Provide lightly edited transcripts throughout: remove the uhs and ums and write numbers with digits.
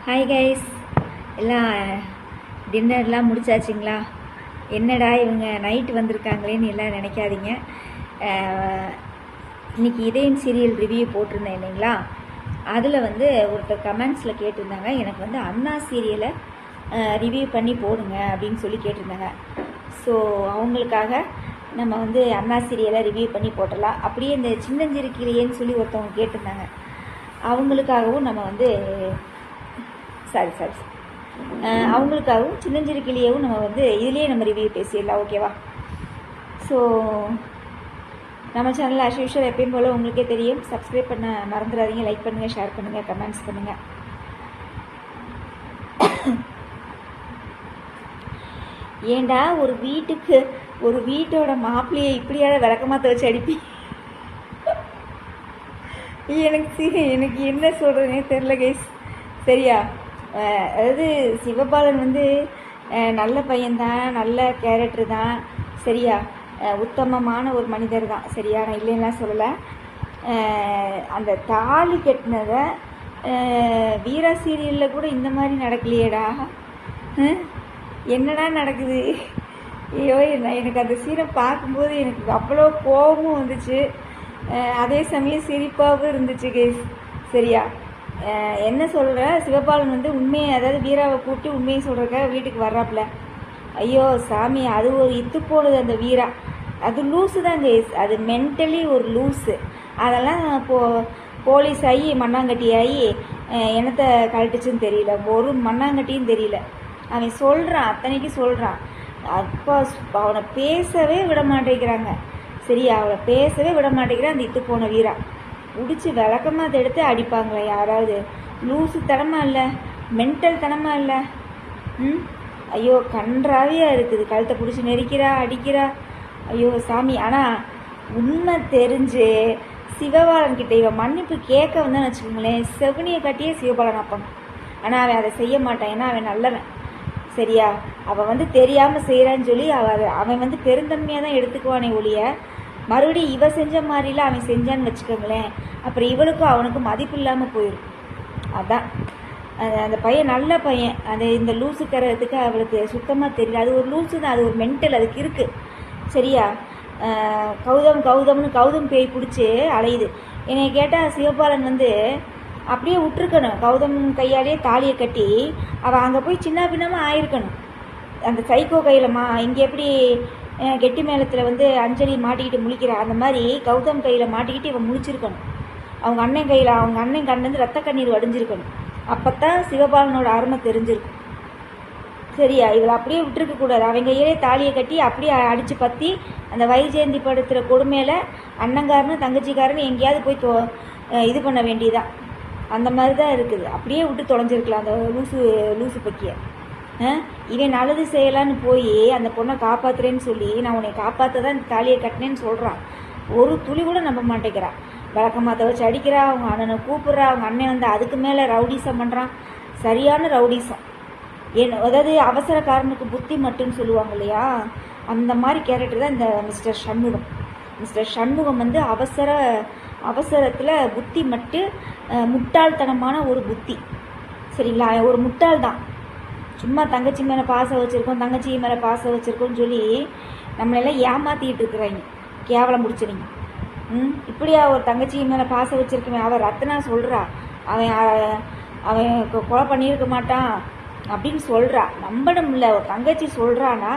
Hi guys, எல்லாம் டின்னர்லாம் முடிச்சாச்சுங்களா? என்னடா இவங்க நைட்டு வந்திருக்காங்களேன்னு எல்லாம் நினைக்காதீங்க. இன்றைக்கி இதயம் சீரியல் ரிவ்யூ போட்டிருந்தேன் இல்லைங்களா? அதில் ஒருத்தர் கமெண்ட்ஸில் கேட்டிருந்தாங்க, எனக்கு அண்ணா சீரியலை ரிவ்யூ பண்ணி போடுங்க அப்படின்னு சொல்லி கேட்டிருந்தாங்க. ஸோ அவங்களுக்காக நம்ம அண்ணா சீரியலை ரிவ்யூ பண்ணி போட்டலாம். அப்படியே இந்த சின்னஞ்சிறுக்கிளியேன்னு சொல்லி ஒருத்தவங்க கேட்டிருந்தாங்க, அவங்களுக்காகவும் நம்ம சாரி அவங்களுக்காகவும் சின்னஞ்சிறுக்கிளியவும் நம்ம இதுலேயே நம்ம ரிவ்யூ பேசிடலாம், ஓகேவா? ஸோ நம்ம சேனலில் ஆஸ் யூஷுவல் எப்பயும் போல் உங்களுக்கே தெரியும், சப்ஸ்கிரைப் பண்ண மறந்துடாதீங்க. லைக் பண்ணுங்கள், ஷேர் பண்ணுங்கள், கமெண்ட்ஸ் பண்ணுங்கள். ஏண்டா ஒரு வீட்டோட மாப்பிள்ளையை இப்படியாத விளக்கமாக துவச்சி அடிப்பி? எனக்கு என்ன சொல்கிறதுனே தெரில கைஸ். சரியா? அதாவது சிவபாலன் நல்ல பையன்தான், நல்ல கேரக்டர் தான். சரியா? உத்தமமான ஒரு மனிதர் தான். சரியா? நான் இல்லைன்னா சொல்லலை. அந்த தாலி கட்டினதை வீரா சீரியலில் கூட இந்த மாதிரி நடக்கலையேடா. என்னடா நடக்குது? ஐயோ, எனக்கு அந்த சீனை பார்க்கும்போது எனக்கு அவ்வளோ கோபமும் வந்துச்சு, அதே சமயம் சிரிப்பாகவும் இருந்துச்சு கேஸ். சரியா? என்ன சொல்கிற, சிவபாலன் உண்மையை, அதாவது வீராவை கூப்பிட்டு உண்மையை சொல்கிறக்காக வீட்டுக்கு வர்றாப்புல. ஐயோ சாமி, அது ஒரு இத்து போடுது அந்த வீரா. அது லூஸு தான் கேஸ், அது மென்டலி ஒரு லூஸு. அதெல்லாம் போலீஸ் ஆகி மண்ணாங்கட்டி ஆகி என்னத்தை கழட்டுச்சுன்னு தெரியல, ஒரு மண்ணாங்கட்டியும் தெரியல. அவன் சொல்கிறான், அத்தனைக்கும் சொல்கிறான். அப்பா அவனை பேசவே விட மாட்டேங்கிறாங்க. சரியா? அவளை பேசவே விட மாட்டேங்கிறான் அந்த இத்து போன வீரா. பிடிச்சி விளக்கமாக அதை எடுத்து அடிப்பாங்களே யாராவது? லூஸு தனமாக இல்லை, மென்டல் தனமாக இல்லை? ஐயோ, கன்றாவியாக இருக்குது. கழுத்தை பிடிச்சி நெரிக்கிறா, அடிக்கிறா. ஐயோ சாமி. ஆனால் உண்மை தெரிஞ்சு சிவபாலன்கிட்ட இவன் மன்னிப்பு கேட்க வந்தான்னு வச்சுக்கோங்களேன், செவனியை கட்டியே சிவபாலன் அப்பன். ஆனால் அவன் அதை செய்ய மாட்டான், ஏன்னா அவன் நல்லவன். சரியா? அவன் தெரியாமல் செய்கிறான்னு சொல்லி அவன் பெருந்தன்மையாக தான் எடுத்துக்குவானே ஒழிய, மறுபடியும் இவ செஞ்ச மாதிரிலாம் அவன் செஞ்சான்னு வச்சுக்கோங்களேன், அப்புறம் இவளுக்கும் அவனுக்கும் மதிப்பு இல்லாமல் போயிடும். அதான் அந்த பையன் நல்ல பையன். இந்த லூசுக்கிறதுக்கு அவளுக்கு சுத்தமாக தெரியல. அது ஒரு லூசு தான், அது ஒரு மென்டல் அதுக்கு இருக்குது. சரியா? கௌதம்னு பேய் பிடிச்சி அலையுது. என்னை கேட்டால் சிவபாலன் அப்படியே விட்டுருக்கணும். கௌதம் கையாலேயே தாலியை கட்டி அவள் அங்கே போய் சின்ன பின்னமாக ஆயிருக்கணும். அந்த சைக்கோ கையில் இங்கே எப்படி கெட்டி மேளத்தில் அஞ்சலி மாட்டிக்கிட்டு முழிக்கிறா, அந்த மாதிரி கௌதம் கையில் மாட்டிக்கிட்டு இவன் முழிச்சிருக்கணும். அவங்க அண்ணன் கையில், அவங்க அண்ணன் கண்ணு ரத்த கண்ணீர் வடிஞ்சிருக்கணும். அப்போ தான் சிவபாலனோட அருமை தெரிஞ்சிருக்கும். சரியா? இவளை அப்படியே விட்டுருக்கக்கூடாது. அவங்க கையிலே தாலியை கட்டி அப்படியே அடித்து பற்றி அந்த வைஜெயந்தி படுத்துகிற கொடுமையில் அண்ணங்காரனு தங்கச்சிக்காரன்னு எங்கேயாவது போய் இது பண்ண வேண்டியதான். அந்த மாதிரி தான் இருக்குது. அப்படியே விட்டு தொலைஞ்சிருக்கலாம் அந்த லூசு பக்கியை. இவன் நல்லது செய்யலான்னு போய் அந்த பொண்ணை காப்பாற்றுறேன்னு சொல்லி, நான் உன்னை காப்பாற்ற தான் இந்த தாலியை கட்டினேன்னு சொல்கிறான். ஒரு துளி கூட நம்ப மாட்டேங்கிறான். விளக்கமாத்த வச்சு அடிக்கிறா, அவங்க அண்ணனை கூப்பிட்றா, அவங்க அண்ணன் அதுக்கு மேலே ரவுடிசம் பண்ணுறான். சரியான ரவுடிசம். அதாவது அவசரக்காரனுக்கு புத்தி மட்டுன்னு சொல்லுவாங்க இல்லையா, அந்த மாதிரி கேரக்டர் தான் இந்த மிஸ்டர் சண்முகம். மிஸ்டர் சண்முகம் அவசரத்தில் புத்தி மட்டும், முட்டாள்தனமான ஒரு புத்தி. சரிங்களா? ஒரு முட்டாள் தான். சும்மா தங்கச்சி மேலே பாசம் வச்சுருக்கோம், தங்கச்சி மேலே பாசம் வச்சுருக்கோன்னு சொல்லி நம்மளெல்லாம் ஏமாற்றிக்கிட்டு இருக்கிறாங்க. கேவலம் முடிச்சிருங்க. இப்படியா ஒரு தங்கச்சி மேலே பாசம் வச்சுருக்கேன்? அவன் ரத்னா சொல்கிறா, அவன் கொலை பண்ணியிருக்க மாட்டான் அப்படின்னு சொல்கிறா. நம்பணும்ல, ஒரு தங்கச்சி சொல்கிறான்னா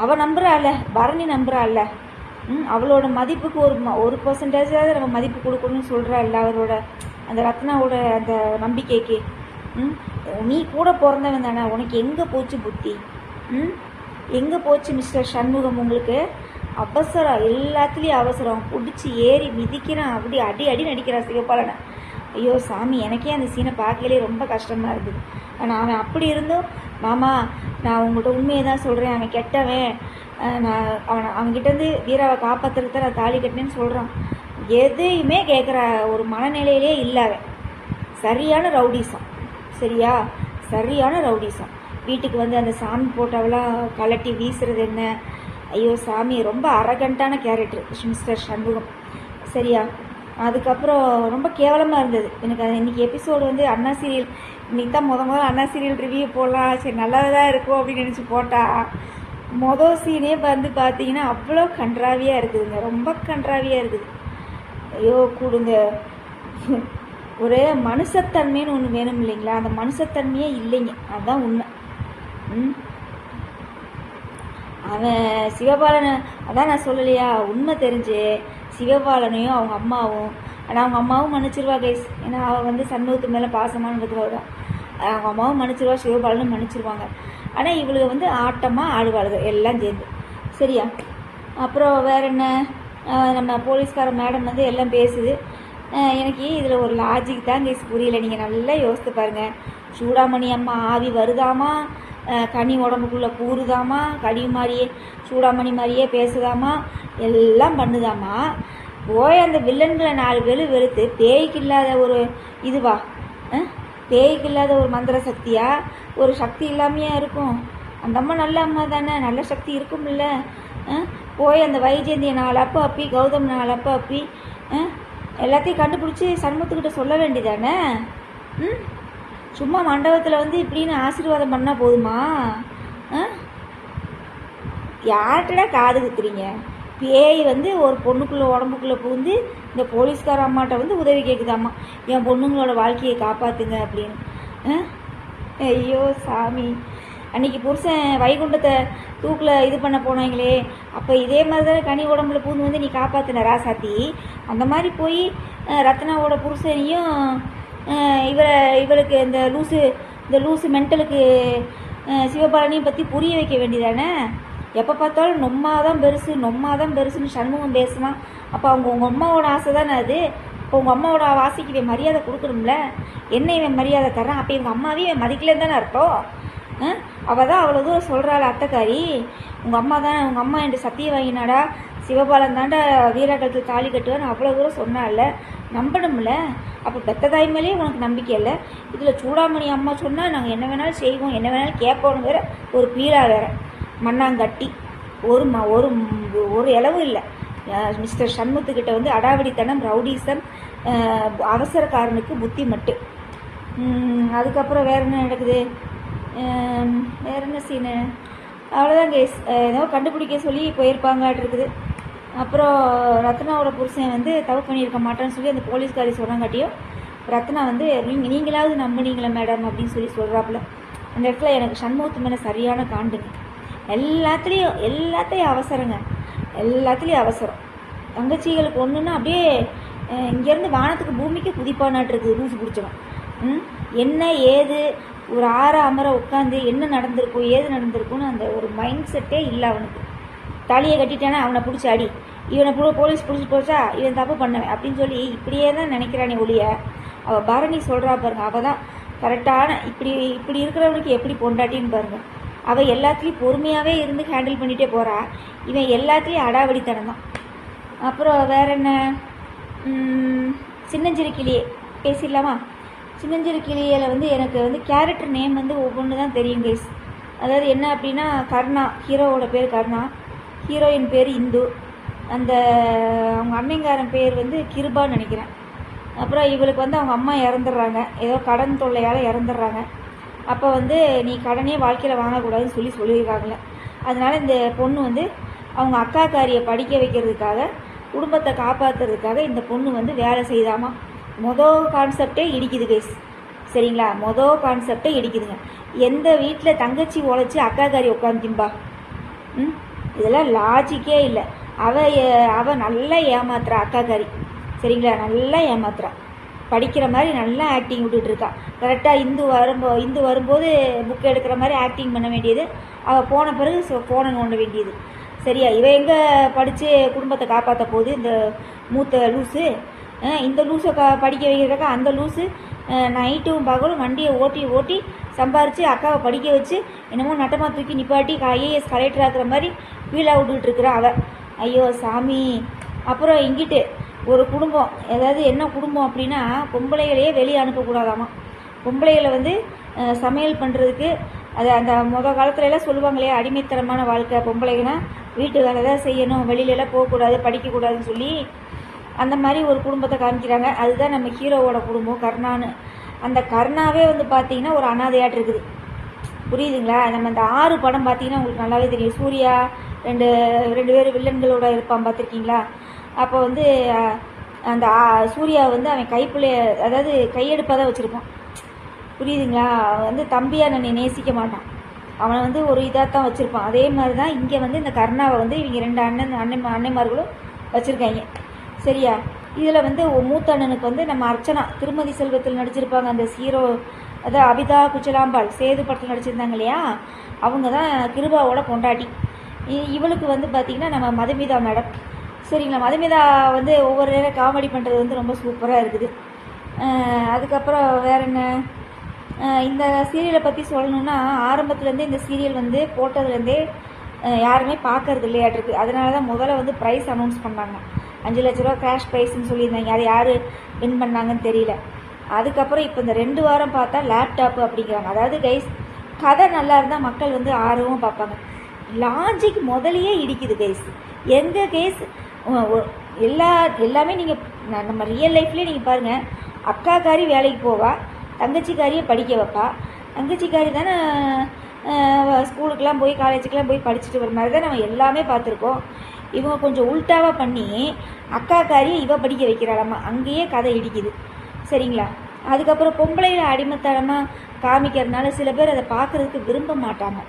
அவள் நம்புறாள், பரணி நம்புறாள். அவளோட மதிப்புக்கு ஒரு பர்சன்டேஜாவது நம்ம மதிப்பு கொடுக்கணும்னு சொல்கிறாள். அவரோட அந்த ரத்னாவோட அந்த நம்பிக்கைக்கு. நீ கூட பிறந்தவன் தானே, உனக்கு எங்கே போச்சு புத்தி? எங்கே போச்சு மிஸ்டர் சண்முகம்? உங்களுக்கு அவசரம், எல்லாத்துலேயும் அவசரம். பிடிச்சி ஏறி மிதிக்கிறான், அப்படி அடி நடிக்கிறான் சிவபாலனை. ஐயோ சாமி, எனக்கே அந்த சீனை பார்க்கலே ரொம்ப கஷ்டமாக இருக்குது. ஆனால் அவன் அப்படி இருந்தும், மாமா நான் உங்கள்கிட்ட உண்மையை தான் சொல்கிறேன், அவன் கெட்டவன், நான் அவன்கிட்டேருந்து வீராவை காப்பாற்றுறத தான் நான் தாலி கட்டினேன்னு சொல்கிறான். எதையுமே கேட்குற ஒரு மனநிலையிலே இல்லை அவன். சரியான ரவுடிசம். சரியா? சரியான ரவுடிசம். வீட்டுக்கு அந்த சாமி போட்டவெல்லாம் கலட்டி வீசுறது என்ன? ஐயோ சாமி, ரொம்ப அரகண்டான கேரக்டர் மிஸ்டர் சண்முகம். சரியா? அதுக்கப்புறம் ரொம்ப கேவலமாக இருந்தது எனக்கு. இன்றைக்கி எபிசோடு அண்ணா சீரியல் இன்னைக்கு தான் முதல் அண்ணா சீரியல் ரிவ்யூ போடலாம், சரி நல்லதாக இருக்கும் அப்படின்னு நினச்சி போட்டால் மொதல் சீனே வந்து பார்த்தீங்கன்னா அவ்வளோ கன்றாவியாக இருக்குதுங்க, ரொம்ப கன்றாவியாக இருக்குது. ஐயோ கொடுங்க, ஒரு மனுஷத்தன்மைன்னு ஒன்று வேணும் இல்லைங்களா, அந்த மனுஷத்தன்மையே இல்லைங்க, அதுதான் உண்மை. அவன் சிவபாலனை, அதான் நான் சொல்லலையா, உண்மை தெரிஞ்சு சிவபாலனையும் அவங்க அம்மாவும், ஆனால் அவங்க அம்மாவும் மன்னிச்சிருவா கைஸ், ஏன்னா அவள் வந்து சண்முகத்து மேலே பாசமானதுக்கு தான் அவங்க அம்மாவும் மன்னிச்சிருவா, சிவபாலனும் மன்னிச்சிருவாங்க. ஆனால் இவளுக்கு வந்து ஆட்டமாக ஆடுவாளுங்க எல்லாம் சேர்ந்து, சரியா. அப்புறம் வேற என்ன, நம்ம போலீஸ்கார மேடம் வந்து எல்லாம் பேசுது. எனக்கு இதில் ஒரு லாஜிக் தான் கைஸ் புரியல, நீங்கள் நல்லா யோசித்து பாருங்கள். சூடாமணி அம்மா ஆவி வருதாமா, கனி உடம்புக்குள்ளே கூறுதாமா, கனி மாதிரியே சூடாமணி மாதிரியே பேசுதாமா, எல்லாம் பண்ணுதாமா. போய் அந்த வில்லன்களை 4 பேர் வெறுத்து பேய்க்கு இல்லாத ஒரு இதுவா, பேய்க்கு இல்லாத ஒரு மந்திர சக்தியா, ஒரு சக்தி இல்லாமையா இருக்கும். அந்த அம்மா நல்ல அம்மா தானே, நல்ல சக்தி இருக்கும்ல. போய் அந்த வைஜெயந்தியை 4 அப்போ அப்பி, கௌதம் 4 அப்போ அப்பி எல்லாத்தையும் கண்டுபிடிச்சி சண்முகத்துக்கிட்ட சொல்ல வேண்டியதானே. சும்மா மண்டபத்தில் வந்து இப்படின்னு ஆசீர்வாதம் பண்ணால் போதுமா? யார்கிட்டடா காது குத்துறீங்க? பேய் வந்து ஒரு பொண்ணுக்குள்ளே உடம்புக்குள்ளே புகுந்து இந்த போலீஸ்கார அம்மாட்ட வந்து உதவி கேட்குதாம்மா, என் பொண்ணுங்களோட வாழ்க்கையை காப்பாற்றுங்க அப்படின்னு. ஐயோ சாமி, அன்றைக்கி புருஷன் வைகுண்டத்தை தூக்கில் இது பண்ண போனாங்களே, அப்போ இதே மாதிரி தானே கனி உடம்புல பூந்து வந்து நீ காப்பாற்றின ராசாத்தி. அந்த மாதிரி போய் ரத்னாவோட புருஷனையும் இவளுக்கு இந்த லூசு மென்டலுக்கு சிவபாலனையும் பற்றி புரிய வைக்க வேண்டியதானே. எப்போ பார்த்தாலும் நொம்மாதான் பெருசுன்னு சண்முகம் பேசுவான். அப்போ உங்கள் அம்மாவோட ஆசை தானே அது. இப்போ உங்கள் அம்மாவோட ஆசைக்கு இவன் மரியாதை கொடுக்கணும்ல. என்ன இவன் மரியாதை தர்றான்? அப்போ இவங்க அம்மாவே இவன் மதிக்கலன்னு தானே அர்த்தம். அவள் தான் அவ்வளோ தூரம் சொல்கிறாள் அத்தைக்காரி. உங்கள் அம்மா என்று சத்தியம் வாங்கினாடா, சிவபாலன் தாண்டா வீரகலத்தில் தாலி கட்டுவான்னு அவ்வளோ தூரம் சொன்னால, நம்பணும்ல. அப்போ பெத்த தாய் மேலேயே உனக்கு நம்பிக்கை இல்லை. இதில் சூடாமணி அம்மா சொன்னால் நாங்கள் என்ன வேணாலும் செய்வோம், என்ன வேணாலும் கேட்போன்னு வேற ஒரு பீடா வேற மண்ணாங்கட்டி. ஒரு இளவும் இல்லை. மிஸ்டர் சண்முகத்துக்கிட்ட வந்து அடாவடித்தனம், ரவுடிசம், அவசரக்காரனுக்கு புத்தி மட்டு. அதுக்கப்புறம் வேறு என்ன நடக்குது, வேறு என்ன சீனு, அவ்வளோதான் கேஸ். ஏதோ கண்டுபிடிக்க சொல்லி போயிருப்பாங்களாட்டு இருக்குது. அப்புறம் ரத்னாவோட புருஷன் வந்து தப்பு பண்ணியிருக்க மாட்டேன்னு சொல்லி அந்த போலீஸ்காரி சொல்கிறாங்காட்டியும் ரத்னா வந்து நீங்களாவது நம்பினீங்களா மேடம் அப்படின்னு சொல்லி சொல்கிறாப்புல. அந்த இடத்துல எனக்கு சண்முகத்து மேலே சரியான காண்டுங்க. எல்லாத்தையும் அவசரங்க, எல்லாத்துலேயும் அவசரம். தங்கச்சிகளுக்கு ஒன்றுன்னா அப்படியே இங்கேருந்து வானத்துக்கு பூமிக்கு குதிப்பானாட்டு இருக்குது ரூசு பிடிச்சவன். என்ன ஏது ஒரு அமர உட்காந்து என்ன நடந்திருக்கும் ஏது நடந்திருக்கும்னு அந்த ஒரு மைண்ட் செட்டே இல்லை அவனுக்கு. தலையை கட்டிட்டானே அவனை பிடிச்சி அடி, இவனை போலீஸ் பிடிச்சி போச்சா இவன் தப்பு பண்ணவன் அப்படின்னு சொல்லி இப்படியே தான் நினைக்கிறானே ஒழிய, அவள் பரணி சொல்கிறா பாருங்க, அவள் தான் கரெக்டான. இப்படி இருக்கிறவனுக்கு எப்படி பொண்டாட்டின்னு பாருங்க. அவள் எல்லாத்துலேயும் பொறுமையாகவே இருந்து ஹேண்டில் பண்ணிகிட்டே போகிறா, இவன் எல்லாத்துலேயும் அடாவடித்தனம் தான். அப்புறம் வேற என்ன, சின்னஞ்சிறு கிளியே பேசிடலாமா? சின்னஞ்சிறு கிளியில் வந்து எனக்கு வந்து கேரக்டர் நேம் வந்து ஒவ்வொன்று தான் தெரியும் கைஸ். அதாவது என்ன அப்படின்னா, கர்ணா, ஹீரோவோட பேர் கர்ணா, ஹீரோயின் பேர் இந்து, அந்த அவங்க அன்னைங்காரன் பேர் வந்து கிருபான்னு நினைக்கிறேன். அப்புறம் இவளுக்கு வந்து அவங்க அம்மா இறந்துடுறாங்க, ஏதோ கடன் தொல்லையால் இறந்துடுறாங்க. அப்போ வந்து நீ கடனே வாழ்க்கையில் வாங்கக்கூடாதுன்னு சொல்லியிருக்காங்களே. அதனால் இந்த பொண்ணு வந்து அவங்க அக்காக்காரியை படிக்க வைக்கிறதுக்காக, குடும்பத்தை காப்பாற்றுறதுக்காக இந்த பொண்ணு வந்து வேலை செய்தாமா. மொதல் கான்செப்டே இடிக்குது கைஸ், சரிங்களா? மொதல் கான்செப்டே இடிக்குதுங்க. எந்த வீட்டில் தங்கச்சி உழைச்சி அக்காக்காரி உட்காந்து திம்பா? இதெல்லாம் லாஜிக்கே இல்லை. அவள் நல்லா ஏமாத்துறா அக்காக்காரி, சரிங்களா? நல்லா ஏமாத்துறா, படிக்கிற மாதிரி நல்லா ஆக்டிங் விட்டுட்ருக்கா. கரெக்டாக இந்து வரும்போது புக் எடுக்கிற மாதிரி ஆக்டிங் பண்ண வேண்டியது, அவள் போன பிறகு ஃபோனை நோண்ட வேண்டியது, சரியா? இவன் எங்கே படித்து குடும்பத்தை காப்பாற்ற போகுது இந்த மூத்த லூஸு? இந்த லூஸை படிக்க வைக்கிறதுக்காக அந்த லூஸு நைட்டும் பகலும் வண்டியை ஓட்டி சம்பாரித்து அக்காவை படிக்க வச்சு என்னமோ நட்டமாக தூக்கி நிப்பாட்டி ஐஏஎஸ் கலெக்டர் ஆக்குற மாதிரி வீழா விட்டுக்கிட்டு இருக்கிறா அவள். ஐயோ சாமி. அப்புறம் இங்கிட்டு ஒரு குடும்பம், அதாவது என்ன குடும்பம் அப்படின்னா, பொம்பளைகளையே வெளியே அனுப்பக்கூடாதாமா. பொம்பளைகளை வந்து சமையல் பண்ணுறதுக்கு, அது அந்த காலத்துலலாம் சொல்லுவாங்களே அடிமைத்தனமான வாழ்க்கை, பொம்பளைங்கன்னா வீட்டு வேலை தான் செய்யணும், வெளியிலலாம் போகக்கூடாது, படிக்கக்கூடாதுன்னு சொல்லி அந்த மாதிரி ஒரு குடும்பத்தை காமிக்கிறாங்க. அதுதான் நம்ம ஹீரோவோட குடும்பம் கர்ணான்னு. அந்த கருணாவே வந்து பார்த்தீங்கன்னா ஒரு அனாதையாட்டு இருக்குது. புரியுதுங்களா? நம்ம இந்த 6 படம் பார்த்தீங்கன்னா உங்களுக்கு நல்லாவே தெரியும். சூர்யா ரெண்டு ரெண்டு பேர் வில்லன்களோட இருப்பான், பார்த்துருக்கீங்களா? அப்போ வந்து அந்த சூர்யா வந்து அவன் கைப்பிள்ளைய, அதாவது கையெடுப்பாக தான் வச்சுருப்பான். புரியுதுங்களா? அவன் வந்து தம்பியாக என்னை நேசிக்க மாட்டான், அவனை வந்து ஒரு இதாக தான் வச்சுருப்பான். அதே மாதிரி தான் இங்கே வந்து இந்த கருணாவை வந்து இவங்க 2 அண்ணன்மார்களும் வச்சுருக்காங்க. சரியா? இதில் வந்து மூத்த அண்ணனுக்கு வந்து நம்ம அர்ச்சனா திருமதி செல்வத்தில் நடிச்சிருப்பாங்க, அந்த ஹீரோ, அதான் அபிதா குச்சலாம்பாள் சேது படத்தில் நடிச்சிருந்தாங்க இல்லையா, அவங்க தான் கிருபாவோட பொண்டாட்டி. இவளுக்கு வந்து பார்த்திங்கன்னா நம்ம மதுமிதா மேடம். சரிங்களா? மதுமிதா வந்து ஒவ்வொரு நேரம் காமெடி பண்ணுறது வந்து ரொம்ப சூப்பராக இருக்குது. அதுக்கப்புறம் வேறு என்ன, இந்த சீரியலை பற்றி சொல்லணுன்னா, ஆரம்பத்துலேருந்தே இந்த சீரியல் வந்து போட்டதுலேருந்தே யாருமே பார்க்கறது இல்லையாட்டிருக்கு. அதனால தான் முதல்ல வந்து ப்ரைஸ் அனௌன்ஸ் பண்ணாங்க, 5 லட்ச ரூபா கேஷ் ப்ரைஸ்ன்னு சொல்லியிருந்தாங்க. அது யார் வின் பண்ணாங்கன்னு தெரியல. அதுக்கப்புறம் இப்போ இந்த 2 வாரம் பார்த்தா லேப்டாப்பு அப்படிங்கிறாங்க. அதாவது கைஸ், கதை நல்லா இருந்தால் மக்கள் வந்து ஆர்வமாக பார்ப்பாங்க. லாஜிக் முதலையே இடிக்குது கைஸ். எங்கள் கேஸ் எல்லாமே நீங்கள் நம்ம ரியல் லைஃப்லேயே நீங்கள் பாருங்கள். அக்காக்காரி வேலைக்கு போவா, தங்கச்சிக்காரியை படிக்க வைப்பா. தங்கச்சிக்காரி தானே ஸ்கூலுக்கெலாம் போய் காலேஜுக்கெலாம் போய் படிச்சுட்டு வர மாதிரி தான் நம்ம எல்லாமே பார்த்துருக்கோம். இவங்க கொஞ்சம் உல்ட்டாவாக பண்ணி அக்காக்காரியை இவ படிக்க வைக்கிறாளாம்மா, அங்கேயே கதை இடிக்குது. சரிங்களா? அதுக்கப்புறம் பொம்பளையில் அடிமைத்தனமாக காமிக்கிறதுனால சில பேர் அதை பார்க்குறதுக்கு விரும்ப மாட்டாங்க.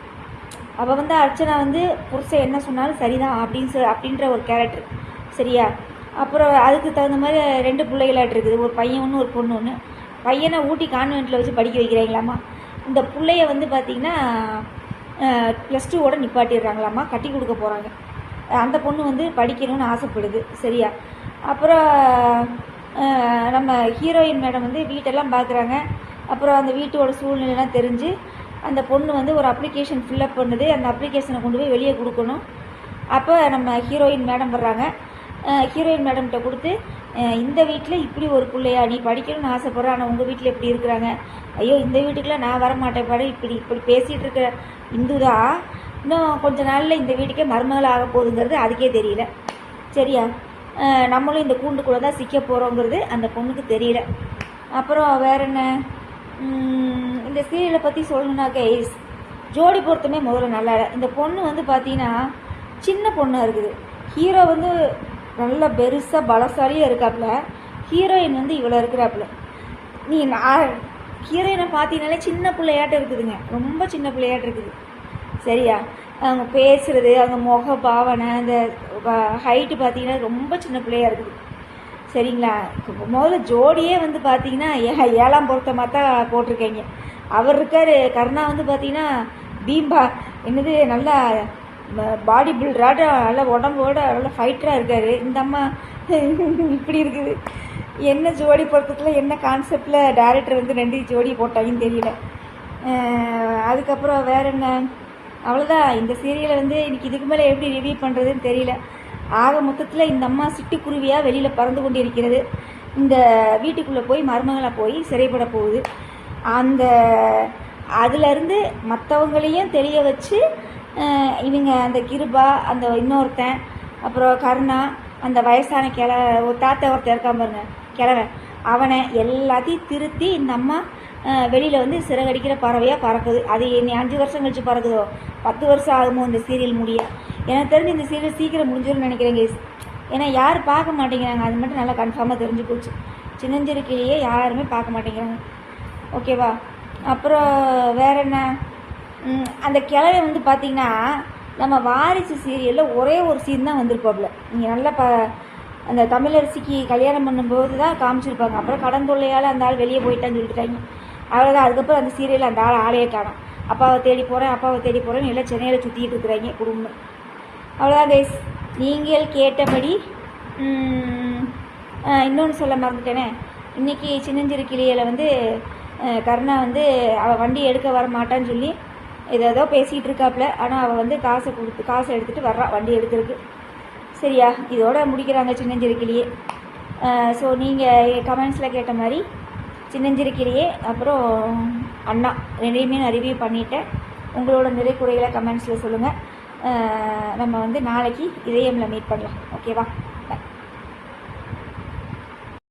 அவள் வந்து அர்ச்சனா வந்து புருஷன் என்ன சொன்னாலும் சரிதான் அப்படின்ற ஒரு கேரக்டர். சரியா? அப்புறம் அதுக்கு தகுந்த மாதிரி 2 பிள்ளைகளாட்டு இருக்குது, ஒரு பையன் ஒன்று ஒரு பொண்ணு ஒன்று. பையனை ஊட்டி கான்வென்ட்டில் வச்சு படிக்க வைக்கிறாங்களாம்மா. இந்த பிள்ளைய வந்து பார்த்திங்கன்னா +2 நிப்பாட்டிடுறாங்களாம்மா, கட்டி கொடுக்க போகிறாங்க. அந்த பொண்ணு வந்து படிக்கணும்னு ஆசைப்படுது. சரியா? அப்புறம் நம்ம ஹீரோயின் மேடம் வந்து வீட்டெல்லாம் பார்க்குறாங்க. அப்புறம் அந்த வீட்டோட சூழ்நிலைலாம் தெரிஞ்சு அந்த பொண்ணு வந்து ஒரு அப்ளிகேஷன் ஃபில்லப் பண்ணுது. அந்த அப்ளிகேஷனை கொண்டு போய் வெளியே கொடுக்கணும். அப்போ நம்ம ஹீரோயின் மேடம் வர்றாங்க. ஹீரோயின் மேடம்கிட்ட கொடுத்து, இந்த வீட்டில் இப்படி ஒரு பிள்ளையா, நீ படிக்கணும்னு ஆசைப்படுற, ஆனால் உங்கள் வீட்டில் எப்படி இருக்கிறாங்க, ஐயோ இந்த வீட்டுக்குலாம் நான் வரமாட்டேன் பாரு, இப்படி பேசிகிட்டு இருக்கிற இந்து தான் இன்னும் கொஞ்ச நாளில் இந்த வீட்டுக்கே மருமகள் ஆக போகுதுங்கிறது அதுக்கே தெரியல. சரியா? நம்மளும் இந்த கூண்டுக்குள்ளே தான் சிக்க போகிறோங்கிறது அந்த பொண்ணுக்கு தெரியல. அப்புறம் வேறு என்ன, இந்த சீரியலை பற்றி சொல்லணுன்னா கைஸ், ஜோடி பொருத்தமே முதல்ல நல்லா இல்லை. இந்த பொண்ணு வந்து பார்த்தீங்கன்னா சின்ன பொண்ணாக இருக்குது. ஹீரோ வந்து நல்ல பெருசாக பலசாலியாக இருக்காப்புல, ஹீரோயின் வந்து இவ்வளோ இருக்கிறாப்புல. நீ ஹீரோயினை பார்த்தீங்கனாலே சின்ன பிள்ளையாட்டம் இருக்குதுங்க, ரொம்ப சின்ன பிள்ளையாட்டம் இருக்குது. சரியா? அவங்க பேசுகிறது, அவங்க முக பாவனை, அந்த ஹைட்டு பார்த்தீங்கன்னா ரொம்ப சின்ன பிள்ளையாக இருக்குது. சரிங்களா? முதல்ல ஜோடியே வந்து பார்த்தீங்கன்னா 7ஆம் பொருத்தமாக தான் போட்டிருக்கீங்க. அவர் இருக்கார், கருணா வந்து பார்த்தீங்கன்னா பீம்பா என்னது நல்லா பாடி பில்டராக நல்லா உடம்போட நல்லா ஃபைட்டராக இருக்கார். இந்த அம்மா இப்படி இருக்குது. என்ன ஜோடி பொருத்தத்தில் என்ன கான்செப்டில் டேரக்டர் வந்து 2 ஜோடி போட்டாங்கன்னு தெரியல. அதுக்கப்புறம் வேறு என்ன, அவ்வளோதான். இந்த சீரியலை வந்து இன்றைக்கி இதுக்கு மேலே எப்படி ரிவ்யூ பண்ணுறதுன்னு தெரியல. ஆக மொத்தத்தில் இந்த அம்மா சிட்டுக்குருவியாக வெளியில் பறந்து கொண்டு இருக்கிறது. இந்த வீட்டுக்குள்ளே போய் மருமகளாக போய் சிறைப்பட போகுது. அதுலேருந்து மற்றவங்களையும் தெரிய வச்சு இவங்க அந்த கிருபா, அந்த இன்னொருத்தன், அப்புறம் கருணா, அந்த வயசான ஒரு தாத்தா ஒருத்தன் இருக்கான் பாருங்க கிழவன், அவனை எல்லாத்தையும் திருத்தி இந்த அம்மா வெளியில் வந்து சிறகடிக்கிற பறவையாக பறக்குது. அது இனி 5 வருஷம் கழிச்சு பறக்குதோ 10 வருஷம் ஆகுமோ இந்த சீரியல் முடிய. எனக்கு தெரிஞ்சு இந்த சீரியல் சீக்கிரம் முடிஞ்சிடும்னு நினைக்கிறேங்க. ஏன்னா யாரும் பார்க்க மாட்டேங்கிறாங்க, அது மட்டும் நல்லா கன்ஃபார்மாக தெரிஞ்சு போச்சு. சின்னஞ்சிறு கிளியே யாருமே பார்க்க மாட்டேங்கிறாங்க. ஓகேவா? அப்புறம் வேற என்ன, அந்த கிழவை வந்து பார்த்திங்கன்னா நம்ம வாரிசு சீரியலில் ஒரே ஒரு சீன் தான் வந்திருப்பாப்புல. நீங்கள் நல்லா அந்த தமிழரசிக்கு கல்யாணம் பண்ணும்போது தான் காமிச்சிருப்பாங்க. அப்புறம் கடன் தொல்லையால் அந்த ஆள் வெளியே போயிட்டான்னு சொல்லிட்டாங்க. அவ்வளோதான். அதுக்கப்புறம் அந்த சீரியலில் அந்த ஆளையே காணும். அப்பாவை தேடி போகிறேன்னு எல்லாம் சென்னையில் சுற்றிட்டு இருக்கிறாங்க குடும்பம். அவ்வளோதான் கைஸ். நீங்கள் கேட்டபடி இன்னொன்று சொல்ல மறந்துட்டேனே, இன்றைக்கி சின்னஞ்சிறு கிளியில் வந்து கருணா வந்து அவள் வண்டி எடுக்க வர மாட்டான்னு சொல்லி ஏதோ பேசிகிட்டு இருக்காப்புல. ஆனால் அவள் வந்து காசை எடுத்துகிட்டு வர்றா வண்டி எடுக்கிறதுக்கு. சரியா? இதோட முடிக்கிறாங்க சின்னஞ்சிறு கிளியே. ஸோ நீங்கள் கமெண்ட்ஸில் கேட்ட மாதிரி சின்னஞ்சிறு கிளியே அப்புறம் அண்ணா 2யுமே நான் ரிவ்யூ பண்ணிவிட்டேன். உங்களோட நிறை குறைகளை கமெண்ட்ஸில் சொல்லுங்கள். நம்ம வந்து நாளைக்கு இதயமில் மீட் பண்ணலாம். ஓகேவா?